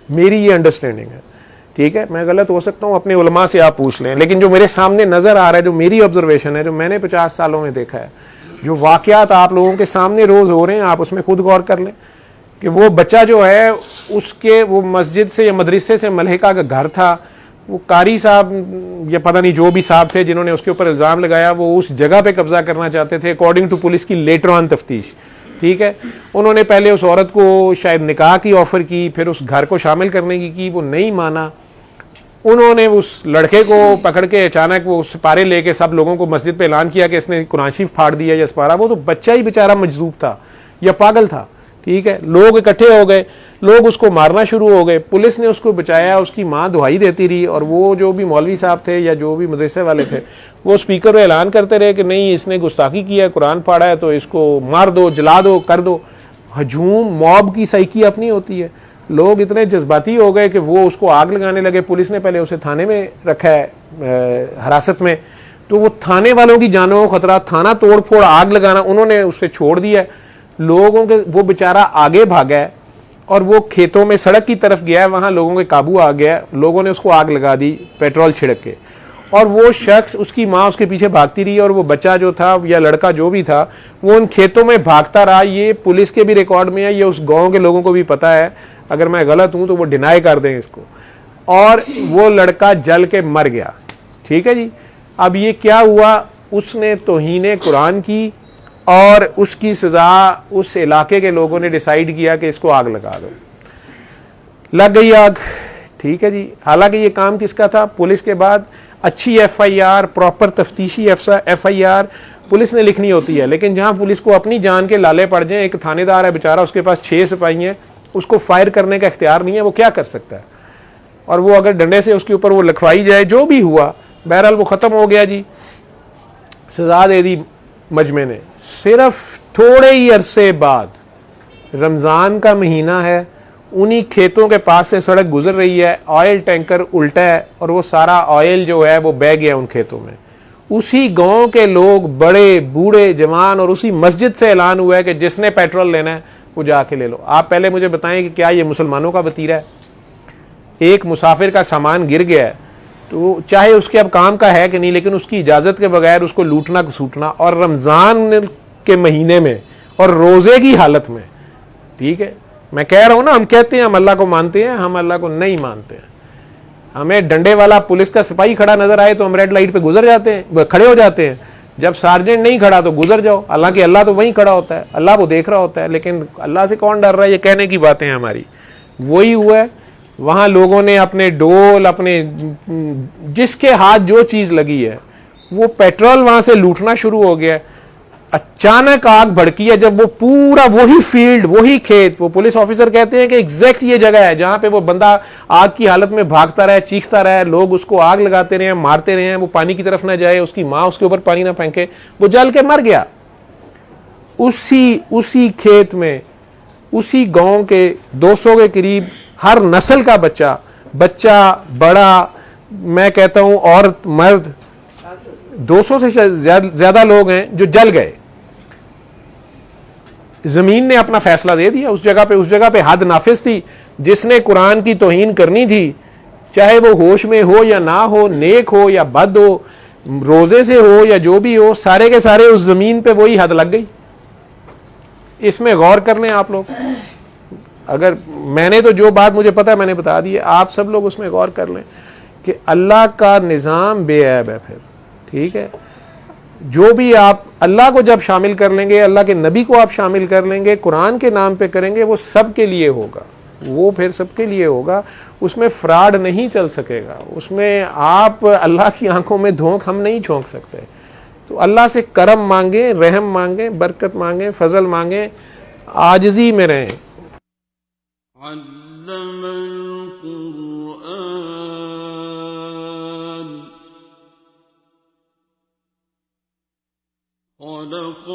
میری یہ انڈرسٹینڈنگ ہے. ٹھیک ہے, میں غلط ہو سکتا ہوں, اپنے علماء سے آپ پوچھ لیں, لیکن جو میرے سامنے نظر آ رہا ہے, جو میری آبزرویشن ہے, جو میں نے 50 سالوں میں دیکھا ہے, جو واقعات آپ لوگوں کے سامنے روز ہو رہے ہیں, آپ اس میں خود غور کر لیں کہ وہ بچہ جو ہے اس کے وہ مسجد سے یا مدرسے سے ملحقہ کا گھر تھا, وہ قاری صاحب یا پتہ نہیں جو بھی صاحب تھے جنہوں نے اس کے اوپر الزام لگایا, وہ اس جگہ پہ قبضہ کرنا چاہتے تھے اکارڈنگ ٹو پولیس کی لیٹر آن تفتیش. ٹھیک ہے, انہوں نے پہلے اس عورت کو شاید نکاح کی آفر کی, پھر اس گھر کو شامل کرنے کی وہ نہیں مانا. انہوں نے اس لڑکے کو پکڑ کے اچانک وہ سپارے لے کے سب لوگوں کو مسجد پہ اعلان کیا کہ اس نے قرآن شریف پھاڑ دیا یا سپارہ. وہ تو بچہ ہی بیچارہ مجذوب تھا یا پاگل تھا. ٹھیک ہے, لوگ اکٹھے ہو گئے, لوگ اس کو مارنا شروع ہو گئے, پولیس نے اس کو بچایا, اس کی ماں دہائی دیتی رہی, اور وہ جو بھی مولوی صاحب تھے یا جو بھی مدرسے والے تھے وہ اسپیکر پہ اعلان کرتے رہے کہ نہیں, اس نے گستاخی کیا ہے, قرآن پھاڑا ہے, تو اس کو مار دو, جلا دو, کر دو. ہجوم موب کی سائیکی اپنی ہوتی ہے. لوگ اتنے جذباتی ہو گئے کہ وہ اس کو آگ لگانے لگے. پولیس نے پہلے اسے تھانے میں رکھا ہے حراست میں, تو وہ تھانے والوں کی جانوں کو خطرہ, تھانہ توڑ پھوڑ, آگ لگانا, انہوں نے اسے چھوڑ دیا. لوگوں کے وہ بیچارہ آگے بھاگا ہے اور وہ کھیتوں میں سڑک کی طرف گیا ہے, وہاں لوگوں کے قابو آ گیا, لوگوں نے اس کو آگ لگا دی پیٹرول چھڑک کے, اور وہ شخص, اس کی ماں اس کے پیچھے بھاگتی رہی, اور وہ بچہ جو تھا یا لڑکا جو بھی تھا وہ ان کھیتوں میں بھاگتا رہا. یہ پولیس کے بھی ریکارڈ میں ہے, یہ اس گاؤں کے لوگوں کو بھی پتا ہے, اگر میں غلط ہوں تو وہ ڈینائی کر دیں اس کو. اور وہ لڑکا جل کے مر گیا. ٹھیک ہے جی. اب یہ کیا ہوا, اس نے توہین قرآن کی, اور اس کی سزا اس علاقے کے لوگوں نے ڈیسائیڈ کیا کہ اس کو آگ لگا دو. لگ گئی آگ. ٹھیک ہے جی. حالانکہ یہ کام کس کا تھا, پولیس کے بعد اچھی ایف آئی آر, پراپر تفتیشی ایف آئی آر پولیس نے لکھنی ہوتی ہے, لیکن جہاں پولیس کو اپنی جان کے لالے پڑ جائیں, ایک تھانے دار ہے بیچارہ, اس کے پاس 6 سپاہی ہیں, اس کو فائر کرنے کا اختیار نہیں ہے, وہ کیا کر سکتا ہے؟ اور وہ اگر ڈنڈے سے اس کے اوپر وہ لکھوائی جائے, جو بھی ہوا بہرحال وہ ختم ہو گیا جی, سزا دے دی مجمع نے. صرف تھوڑے ہی عرصے بعد, رمضان کا مہینہ ہے, انہی کھیتوں کے پاس سے سڑک گزر رہی ہے, آئل ٹینکر الٹا ہے, اور وہ سارا آئل جو ہے وہ بہہ گیا ان کھیتوں میں. اسی گاؤں کے لوگ, بڑے بوڑھے جوان, اور اسی مسجد سے اعلان ہوا ہے کہ جس نے پیٹرول لینا ہے وہ جا کے لے لو. آپ پہلے مجھے بتائیں کہ کیا یہ مسلمانوں کا وتیرہ ہے؟ ایک مسافر کا سامان گر گیا ہے تو چاہے اس کے اب کام کا ہے کہ نہیں, لیکن اس کی اجازت کے بغیر اس کو لوٹنا گھسوٹنا, اور رمضان کے مہینے میں اور روزے کی حالت میں. ٹھیک ہے, میں کہہ رہا ہوں نا, ہم کہتے ہیں ہم اللہ کو مانتے ہیں, ہم اللہ کو نہیں مانتے ہیں. ہمیں ڈنڈے والا پولیس کا سپاہی کھڑا نظر آئے تو ہم ریڈ لائٹ پہ گزر جاتے ہیں, کھڑے ہو جاتے ہیں. جب سارجنٹ نہیں کھڑا تو گزر جاؤ, حالانکہ اللہ تو وہیں کھڑا ہوتا ہے, اللہ وہ دیکھ رہا ہوتا ہے, لیکن اللہ سے کون ڈر رہا ہے؟ یہ کہنے کی باتیں ہیں ہماری. وہی ہوا ہے وہاں, لوگوں نے اپنے ڈول, اپنے جس کے ہاتھ جو چیز لگی ہے, وہ پیٹرول وہاں سے لوٹنا شروع ہو گیا. اچانک آگ بھڑکی ہے, جب وہ پورا وہی فیلڈ, وہی کھیت, وہ پولیس آفیسر کہتے ہیں کہ ایگزیکٹ یہ جگہ ہے جہاں پہ وہ بندہ آگ کی حالت میں بھاگتا رہا, چیختا رہا, لوگ اس کو آگ لگاتے رہے, مارتے رہے, وہ پانی کی طرف نہ جائے, اس کی ماں اس کے اوپر پانی نہ پھینکے, وہ جل کے مر گیا. اسی کھیت میں, اسی گاؤں کے 200 کے قریب ہر نسل کا بچہ بڑا, میں کہتا ہوں عورت مرد, 200 سے زیادہ لوگ ہیں جو جل گئے. زمین نے اپنا فیصلہ دے دیا. اس جگہ پہ حد نافذ تھی. جس نے قرآن کی توہین کرنی تھی, چاہے وہ ہوش میں ہو یا نہ ہو, نیک ہو یا بد ہو, روزے سے ہو یا جو بھی ہو, سارے کے سارے اس زمین پہ وہی حد لگ گئی. اس میں غور کر لیں آپ لوگ. اگر میں نے تو جو بات مجھے پتا ہے میں نے بتا دی ہے, آپ سب لوگ اس میں غور کر لیں کہ اللہ کا نظام بے عیب ہے. پھر ٹھیک ہے, جو بھی آپ اللہ کو جب شامل کر لیں گے, اللہ کے نبی کو آپ شامل کر لیں گے, قرآن کے نام پہ کریں گے, وہ سب کے لیے ہوگا, وہ پھر سب کے لیے ہوگا. اس میں فراڈ نہیں چل سکے گا. اس میں آپ اللہ کی آنکھوں میں دھونک ہم نہیں جھونک سکتے. تو اللہ سے کرم مانگیں, رحم مانگیں, برکت مانگیں, فضل مانگیں, عاجزی میں رہیں. علم القرآن خلق